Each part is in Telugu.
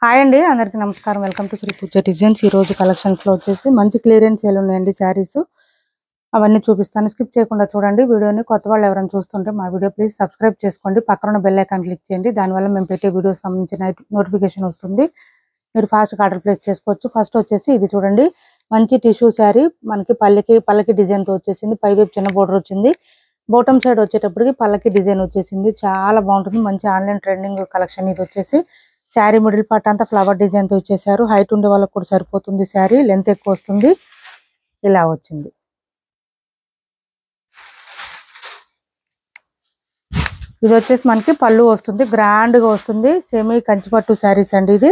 హాయ్ అండి, అందరికీ నమస్కారం. Welcome to Shri Pooja designs. ఈ రోజు కలెక్షన్స్ లో వచ్చేసి మంచి క్లియరెన్స్ సేల్ ఉన్నాయండి. శారీస్ అవన్నీ చూపిస్తాను, స్కిప్ చేయకుండా చూడండి వీడియోని. కొత్త వాళ్ళు ఎవరైనా చూస్తుంటే మా వీడియో ప్లీజ్ సబ్స్క్రైబ్ చేసుకోండి, పక్కన ఉన్న బెల్ ఐకాన్ క్లిక్ చేయండి. దానివల్ల మేము పెట్టే వీడియోస్ సంబంధించిన నోటిఫికేషన్ వస్తుంది, మీరు ఫాస్ట్గా ఆర్డర్ ప్లేస్ చేసుకోవచ్చు. ఫస్ట్ వచ్చేసి ఇది చూడండి, మంచి టిష్యూ శారీ, మనకి పల్లకి డిజైన్తో వచ్చేసింది. పైవైపు చిన్న బోర్డర్ వచ్చింది, బాటమ్ సైడ్ వచ్చేటప్పటికి పల్లకి డిజైన్ వచ్చేసింది. చాలా బాగుంటుంది, మంచి ఆన్లైన్ ట్రెండింగ్ కలెక్షన్. ఇది వచ్చేసి శారీ మిడిల్ పార్ట్ అంతా ఫ్లవర్ డిజైన్ తో ఇచ్చేసారు. హైట్ ఉండే వాళ్ళకి కూడా సరిపోతుంది శారీ, లెంత్ ఎక్కువ వస్తుంది. ఇలా వచ్చింది. ఇది వచ్చేసి మనకి పళ్ళు వస్తుంది, గ్రాండ్ గా వస్తుంది. సెమీ కంచిపట్టు శారీస్ అండి. ఇది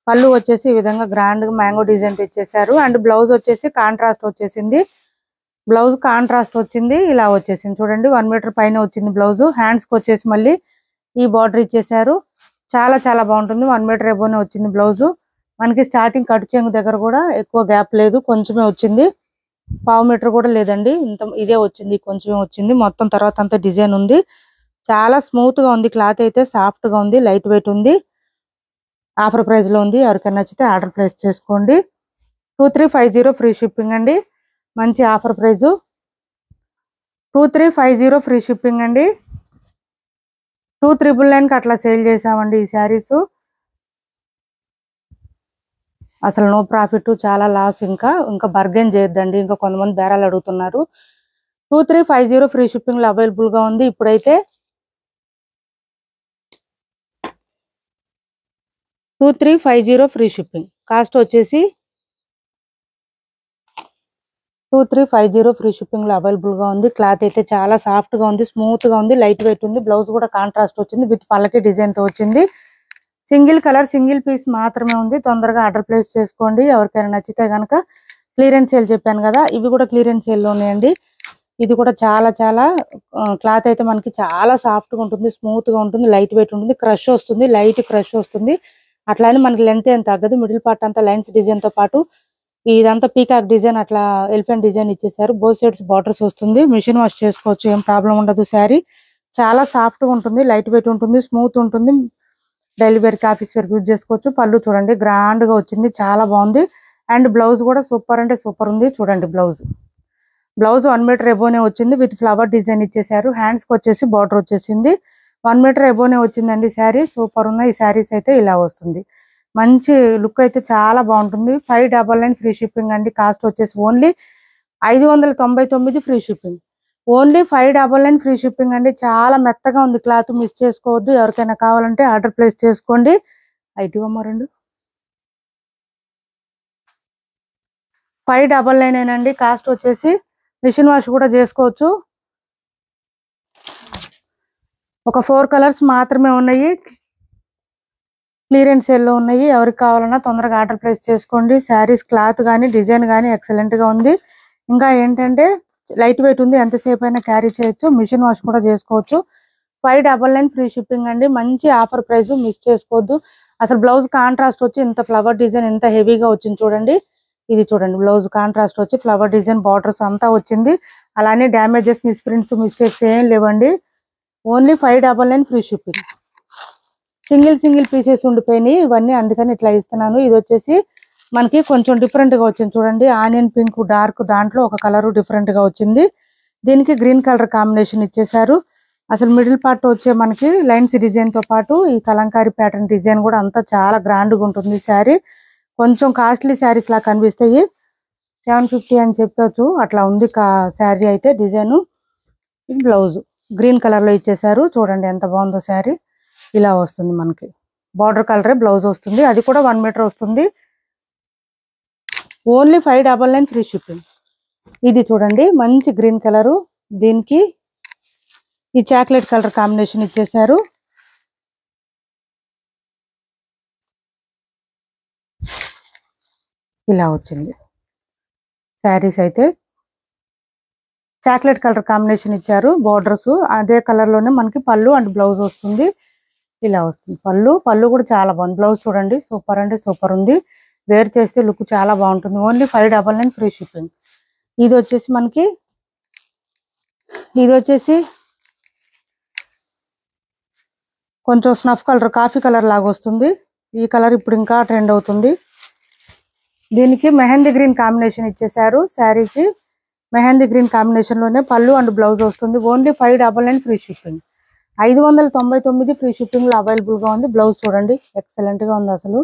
పళ్ళు వచ్చేసి ఈ విధంగా గ్రాండ్ గా మ్యాంగో డిజైన్ తో ఇచ్చేసారు. అండ్ బ్లౌజ్ వచ్చేసి కాంట్రాస్ట్ వచ్చేసింది. బ్లౌజ్ కాంట్రాస్ట్ వచ్చింది, ఇలా వచ్చేసింది. చూడండి 1 మీటర్ పైన వచ్చింది బ్లౌజ్. హ్యాండ్స్ కి వచ్చేసి మళ్ళీ ఈ బార్డర్ ఇచ్చేసారు. చాలా చాలా బాగుంటుంది. 1 మీటర్ ఎబోనే వచ్చింది బ్లౌజ్. మనకి స్టార్టింగ్ కట్ చెంగు దగ్గర కూడా ఎక్కువ గ్యాప్ లేదు, కొంచెమే వచ్చింది. 1/2 మీటర్ కూడా లేదండి, ఇంత ఇదే వచ్చింది, కొంచెమే వచ్చింది. మొత్తం తర్వాత అంతా డిజైన్ ఉంది. చాలా స్మూత్ గా ఉంది, క్లాత్ అయితే సాఫ్ట్ గా ఉంది, లైట్ వెయిట్ ఉంది. ఆఫర్ ప్రైస్ లో ఉంది, ఎవరికైనా నచ్చితే ఆర్డర్ ప్లేస్ చేసుకోండి. 2350 ఫ్రీ షిప్పింగ్ అండి. మంచి ఆఫర్ ప్రైస్ 2350 ఫ్రీ షిప్పింగ్ అండి. 2999 అట్లా సేల్ చేసామండి ఈ శారీస్. అసలు నో ప్రాఫిట్, చాలా లాస్. ఇంకా బర్గెన్ చేయొద్దండి, ఇంకా కొంతమంది బేరాలు అడుగుతున్నారు. 2350 ఫ్రీ షిప్పింగ్ లో అవైలబుల్ గా ఉంది ఇప్పుడైతే. 2350 ఫ్రీ షిప్పింగ్, కాస్ట్ వచ్చేసి 2350 ఫ్రీ షిప్పింగ్ లో అవైలబుల్ గా ఉంది. క్లాత్ అయితే చాలా సాఫ్ట్ గా ఉంది, స్మూత్ గా ఉంది, లైట్ వెయిట్ ఉంది. బ్లౌజ్ కూడా కాంట్రాస్ట్ వచ్చింది, విత్ పల్లకి డిజైన్ తో వచ్చింది. సింగిల్ కలర్, సింగిల్ పీస్ మాత్రమే ఉంది. తొందరగా ఆర్డర్ ప్లేస్ చేసుకోండి, ఎవరికైనా నచ్చితే గనక. క్లియరెన్స్ సేల్ చెప్పాను కదా, ఇవి కూడా క్లియరెన్స్ సేల్ లో ఉన్నాయండి. ఇది కూడా చాలా చాలా క్లాత్ అయితే మనకి చాలా సాఫ్ట్ గా ఉంటుంది, స్మూత్ గా ఉంటుంది, లైట్ వెయిట్ ఉంటుంది. క్రష్ వస్తుంది, లైట్ క్రష్ వస్తుంది. అట్లానే మనకి లెంత్ ఏం తగ్గదు. మిడిల్ పార్ట్ అంతా లైన్స్ డిజైన్ తో పాటు ఇదంతా పీకాక్ డిజైన్, అట్లా ఎలిఫెంట్ డిజైన్ ఇచ్చేసారు. బోత్ సైడ్స్ బార్డర్స్ వస్తుంది. మిషన్ వాష్ చేసుకోవచ్చు, ఏం ప్రాబ్లం ఉండదు. శారీ చాలా సాఫ్ట్ గా ఉంటుంది, లైట్ వెయిట్ ఉంటుంది, స్మూత్ ఉంటుంది. డైలీ వేర్ కి, ఆఫీస్ వేర్ కి యూజ్ చేసుకోవచ్చు. పళ్ళు చూడండి గ్రాండ్ గా వచ్చింది, చాలా బాగుంది. అండ్ బ్లౌజ్ కూడా సూపర్ అంటే సూపర్ ఉంది. చూడండి బ్లౌజ్ 1 మీటర్ ఎబోనే వచ్చింది, విత్ ఫ్లవర్ డిజైన్ ఇచ్చేసారు. హ్యాండ్స్ కి వచ్చేసి బార్డర్ వచ్చేసింది. 1 మీటర్ ఎబోనే వచ్చిందండి శారీ. సూపర్ ఉన్నాయి ఈ శారీస్ అయితే. ఇలా వస్తుంది, మంచి లుక్ అయితే చాలా బాగుంటుంది. 599 ఫ్రీ షిప్పింగ్ అండి. కాస్ట్ వచ్చేసి only 599 free shipping. Only 599 free shipping అండి. చాలా మెత్తగా ఉంది క్లాత్, మిస్ చేసుకోవద్దు. ఎవరికైనా కావాలంటే ఆర్డర్ ప్లేస్ చేసుకోండి. ఐటీఓ 599 అండి. కాస్ట్ వచ్చేసి మిషన్ వాష్ కూడా చేసుకోవచ్చు. ఒక 4 కలర్స్ మాత్రమే ఉన్నాయి, క్లియరెన్స్ సేల్ లో ఉన్నాయి. ఎవరికి కావాలన్నా తొందరగా ఆర్డర్ ప్లేస్ చేసుకోండి. శారీస్ క్లాత్ కానీ డిజైన్ కానీ ఎక్సలెంట్ గా ఉంది. ఇంకా ఏంటంటే లైట్ వెయిట్ ఉంది, ఎంతసేపు అయినా క్యారీ చేయొచ్చు. మిషన్ వాష్ కూడా చేసుకోవచ్చు. 599 ఫ్రీ షిప్పింగ్ అండి. మంచి ఆఫర్ ప్రైస్, మిస్ చేసుకోవద్దు. అసలు బ్లౌజ్ కాంట్రాస్ట్ వచ్చి ఇంత ఫ్లవర్ డిజైన్ ఎంత హెవీగా వచ్చింది చూడండి. ఇది చూడండి, బ్లౌజ్ కాంట్రాస్ట్ వచ్చి ఫ్లవర్ డిజైన్ బార్డర్స్ అంతా వచ్చింది. అలానే డ్యామేజెస్, మిస్ప్రింట్స్, మిస్టేక్స్ ఏం లేవండి. Only 599 free shipping. Single pieces ఉండిపోయినాయి ఇవన్నీ, అందుకని ఇట్లా ఇస్తున్నాను. ఇది వచ్చేసి మనకి కొంచెం డిఫరెంట్ గా వచ్చింది చూడండి. ఆనియన్ పింక్ డార్క్, దాంట్లో ఒక కలర్ డిఫరెంట్ గా వచ్చింది. దీనికి గ్రీన్ కలర్ కాంబినేషన్ ఇచ్చేసారు. అసలు మిడిల్ పార్ట్ వచ్చే మనకి లైన్స్ డిజైన్ తో పాటు ఈ కలంకారీ ప్యాటర్న్ డిజైన్ కూడా అంతా చాలా గ్రాండ్ గా ఉంటుంది. శారీ కొంచెం కాస్ట్లీ శారీస్ లా కనిపిస్తాయి. 750 అని చెప్పొచ్చు, అట్లా ఉంది శారీ అయితే. డిజైన్ బ్లౌజ్ గ్రీన్ కలర్ లో ఇచ్చేసారు. చూడండి ఎంత బాగుందో శారీ. ఇలా వస్తుంది మనకి, బార్డర్ కలరే బ్లౌజ్ వస్తుంది. అది కూడా 1 మీటర్ వస్తుంది. Only 599 free shipping. ఇది చూడండి మంచి గ్రీన్ కలరు, దీనికి ఈ చాక్లెట్ కలర్ కాంబినేషన్ ఇచ్చేసారు. ఇలా వచ్చింది శారీస్ అయితే. చాక్లెట్ కలర్ కాంబినేషన్ ఇచ్చారు, బార్డర్స్ అదే కలర్ లోనే మనకి పళ్ళు అండ్ బ్లౌజ్ వస్తుంది. ఇలా వస్తుంది పళ్ళు కూడా చాలా బాగుంది. బ్లౌజ్ చూడండి సూపర్ అంటే సూపర్ ఉంది. వేర్ చేస్తే లుక్ చాలా బాగుంటుంది. Only 599 free shipping. ఇది వచ్చేసి కొంచెం స్నఫ్ కలర్, కాఫీ కలర్ లాగా వస్తుంది. ఈ కలర్ ఇప్పుడు ఇంకా ట్రెండ్ అవుతుంది. దీనికి మెహందీ గ్రీన్ కాంబినేషన్ ఇచ్చేసారు. శారీకి మెహందీ గ్రీన్ కాంబినేషన్ లోనే పళ్ళు అండ్ బ్లౌజ్ వస్తుంది. Only 599 free shipping. 599 free shipping లో అవైలబుల్ గా ఉంది. బ్లౌజ్ చూడండి ఎక్సలెంట్ గా ఉంది. అసలు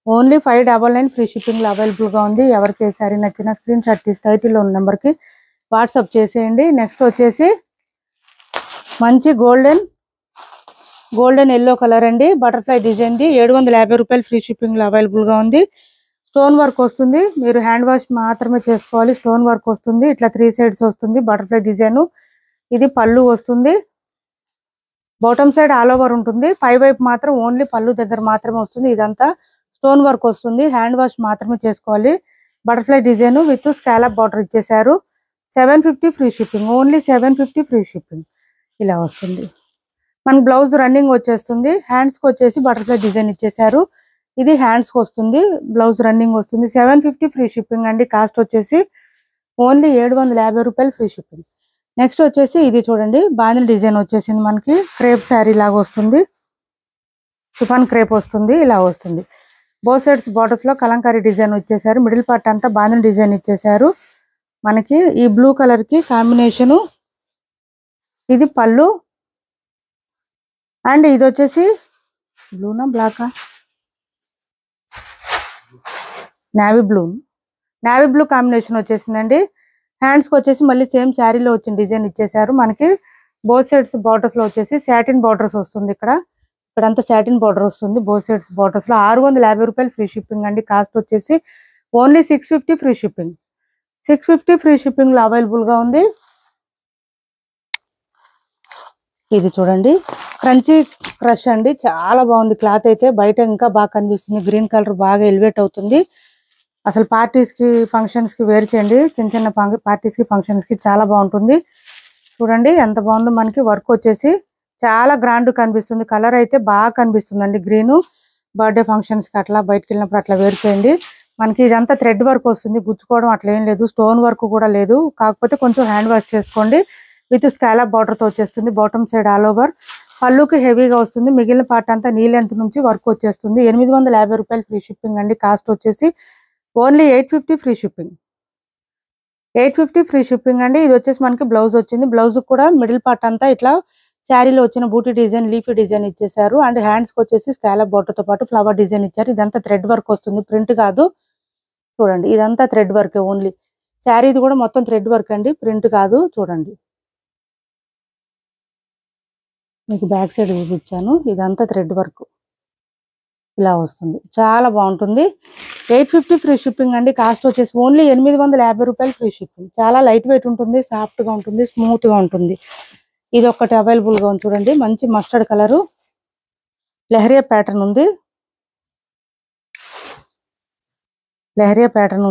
ఓన్లీ 599 ఫ్రీ షిప్పింగ్ లో అవైలబుల్ గా ఉంది. ఎవరికి ఏ సారీ నచ్చిన స్క్రీన్ షాట్ తీసి టైటిల్ లో ఉన్న నెంబర్ కి వాట్సాప్ చేసేయండి. నెక్స్ట్ వచ్చేసి మంచి గోల్డెన్ ఎల్లో కలర్ అండి. బటర్ఫ్లై డిజైన్ ది 750 రూపాయలు ఫ్రీ షిప్పింగ్ లో అవైలబుల్ గా ఉంది. స్టోన్ వర్క్ వస్తుంది. మీరు హ్యాండ్ వాష్ మాత్రమే చేసుకోవాలి. స్టోన్ వర్క్ వస్తుంది. ఇట్లా 3 సైడ్స్ వస్తుంది. Butterfly design. ఇది పళ్ళు వస్తుంది. బాటమ్ సైడ్ ఆల్ ఓవర్ ఉంటుంది. పై వైపు మాత్రం ఓన్లీ పళ్ళు దగ్గర మాత్రమే వస్తుంది. ఇదంతా స్టోన్ వర్క్ వస్తుంది. హ్యాండ్ వాష్ మాత్రమే చేసుకోవాలి. Butterfly design with scallop border ఇచ్చేసారు. 750 free shipping. Only 750 free shipping. ఇలా వస్తుంది. మనకి బ్లౌజ్ రన్నింగ్ వచ్చేస్తుంది. హ్యాండ్స్ కి వచ్చేసి బటర్ఫ్లై డిజైన్ ఇచ్చేసారు. ఇది హ్యాండ్స్ కి వస్తుంది. బ్లౌజ్ రన్నింగ్ వస్తుంది. 750 ఫ్రీ షిప్పింగ్ అండి. కాస్ట్ వచ్చేసి ఓన్లీ 750 రూపాయలు ఫ్రీ షిప్పింగ్. నెక్స్ట్ వచ్చేసి ఇది చూడండి బాందిని డిజైన్ వచ్చేసింది. మనకి క్రేప్ శారీ లాగా వస్తుంది. షిఫాన్ క్రేప్ వస్తుంది. ఇలా వస్తుంది. బోత్ సైడ్స్ బార్డర్స్ లో కలంకారీ డిజైన్ వచ్చేసారు. మిడిల్ పార్ట్ అంతా బాందిని డిజైన్ ఇచ్చేసారు. మనకి ఈ బ్లూ కలర్ కి కాంబినేషను. ఇది పళ్ళు అండ్ ఇది వచ్చేసి బ్లూనా బ్లాకా నావీ బ్లూ కాంబినేషన్ వచ్చేసిందండి. హ్యాండ్స్ కి వచ్చేసి మళ్ళీ సేమ్ శారీలో వచ్చిన డిజైన్ ఇచ్చేసారు. మనకి బోత్ సైడ్స్ బార్డర్స్ లో వచ్చేసి సాటిన్ బార్డర్స్ వస్తుంది. ఇక్కడంతా సాటిన్ బార్డర్ వస్తుంది. బోత్ సైడ్స్ బార్డర్స్ లో 650 రూపాయలు ఫ్రీ షిప్పింగ్ అండి. కాస్ట్ వచ్చేసి only 650 free shipping. 650 free shipping లో అవైలబుల్ గా ఉంది. ఇది చూడండి క్రంచీ క్రష్ అండి. చాలా బాగుంది. క్లాత్ అయితే బయట ఇంకా బాగా కనిపిస్తుంది. గ్రీన్ కలర్ బాగా ఎలివేట్ అవుతుంది. అసలు పార్టీస్ కి ఫంక్షన్స్ కి వేర్ చేయండి. చిన్న పార్టీస్ కి ఫంక్షన్స్ కి చాలా బాగుంటుంది. చూడండి ఎంత బాగుందో. మనకి వర్క్ వచ్చేసి చాలా గ్రాండ్ కనిపిస్తుంది. కలర్ అయితే బాగా కనిపిస్తుందండి. గ్రీన్ బర్త్డే ఫంక్షన్స్ కి అట్లా బయటకు వెళ్ళినప్పుడు అట్లా వేర్ చేయండి. మనకి ఇదంతా థ్రెడ్ వర్క్ వస్తుంది. గుచ్చుకోవడం అట్లా ఏం లేదు. స్టోన్ వర్క్ కూడా లేదు. కాకపోతే కొంచెం హ్యాండ్ వాష్ చేసుకోండి. విత్ స్కాలప్ బార్డర్ తో వచ్చేస్తుంది. Bottom side all over. పళ్ళుకి హెవీగా వస్తుంది. మిగిలిన పార్ట్ అంతా నీ లెంత్ నుంచి వర్క్ వచ్చేస్తుంది. 850 రూపాయలు ఫ్రీ షిప్పింగ్ అండి. కాస్ట్ వచ్చేసి only 850 free shipping. 850 free shipping అండి. ఇది వచ్చేసి మనకి బ్లౌజ్ వచ్చింది. బ్లౌజ్ కూడా మిడిల్ పార్ట్ అంతా ఇట్లా శారీలో వచ్చిన బూటీ డిజైన్ లీఫీ డిజైన్ ఇచ్చేసారు. అండ్ హ్యాండ్స్ కి వచ్చేసి స్కాలప్ బార్డర్ తో పాటు ఫ్లవర్ డిజైన్ ఇచ్చారు. ఇదంతా థ్రెడ్ వర్క్ వస్తుంది. ప్రింట్ కాదు. చూడండి ఇదంతా థ్రెడ్ వర్క్ ఓన్లీ. శారీ ఇది కూడా మొత్తం థ్రెడ్ వర్క్ అండి. ప్రింట్ కాదు. చూడండి మీకు బ్యాక్ సైడ్ చూపించాను. ఇదంతా థ్రెడ్ వర్క్ ఇలా వస్తుంది. చాలా బాగుంటుంది. 850 ఫ్రీ షిప్పింగ్ అండి. కాస్ట్ వచ్చేసి ఓన్లీ 850 రూపాయలు ఫ్రీ షిప్పింగ్. చాలా లైట్ వెయిట్ ఉంటుంది. సాఫ్ట్ గా ఉంటుంది. స్మూత్ గా ఉంటుంది. ఇది ఒకటి అవైలబుల్ గా ఉంది. చూడండి మంచి మస్టర్డ్ కలరు లెహరియా ప్యాటర్న్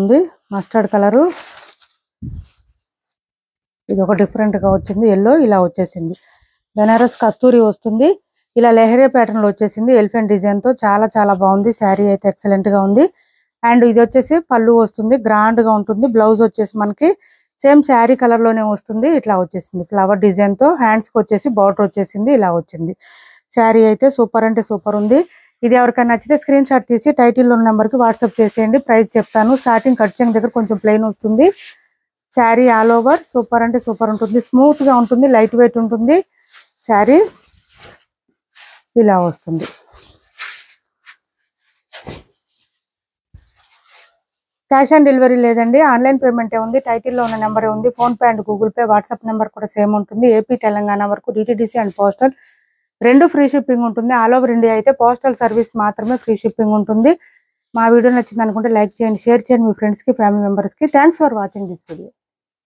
ఉంది. Mustard colour. ఇది ఒక డిఫరెంట్ గా వచ్చింది. ఎల్లో ఇలా వచ్చేసింది. బెనారస్ కస్తూరి వస్తుంది. ఇలా లెహరియా ప్యాటర్న్ లో వచ్చేసింది. ఎలిఫెంట్ డిజైన్ తో చాలా చాలా బాగుంది. శారీ అయితే ఎక్సలెంట్ గా ఉంది. అండ్ ఇది వచ్చేసి పళ్ళు వస్తుంది. గ్రాండ్ గా ఉంటుంది. బ్లౌజ్ వచ్చేసి మనకి సేమ్ శారీ కలర్ లోనే వస్తుంది. ఇట్లా వచ్చేసింది ఫ్లవర్ డిజైన్ తో. హ్యాండ్స్ కి వచ్చేసి బార్డర్ వచ్చేసింది. ఇలా వచ్చింది. శారీ అయితే సూపర్ అంటే సూపర్ ఉంది. ఇది ఎవరికైనా నచ్చితే స్క్రీన్ షాట్ తీసి టైటిల్ ఉన్న నెంబర్ కి వాట్సాప్ చేసేయండి. ప్రైస్ చెప్తాను. స్టార్టింగ్ కట్ చెంగ్ దగ్గర కొంచెం ప్లెయిన్ వస్తుంది. శారీ ఆల్ ఓవర్ సూపర్ అంటే సూపర్ ఉంటుంది. స్మూత్ గా ఉంటుంది. లైట్ వెయిట్ ఉంటుంది. శారీ ఇలా వస్తుంది. క్యాష్ ఆన్ డెలివరీ లేదండి. ఆన్లైన్ పేమెంటే ఉంది. టైటిల్లో ఉన్న నెంబరే ఉంది. Phone pay and Google pay WhatsApp number కూడా సేమ్ ఉంటుంది. ఏపీ తెలంగాణ వరకు డిటిడిసి అండ్ పోస్టల్ రెండు ఫ్రీ షిప్పింగ్ ఉంటుంది. ఆల్ ఓవర్ ఇండియా అయితే పోస్టల్ సర్వీస్ మాత్రమే ఫ్రీ షిప్పింగ్ ఉంటుంది. మా వీడియో నచ్చింది అనుకుంటే లైక్ చేయండి, షేర్ చేయండి మీ ఫ్రెండ్స్ కి, ఫ్యామిలీ మెంబర్స్ కి. Thanks for watching this video.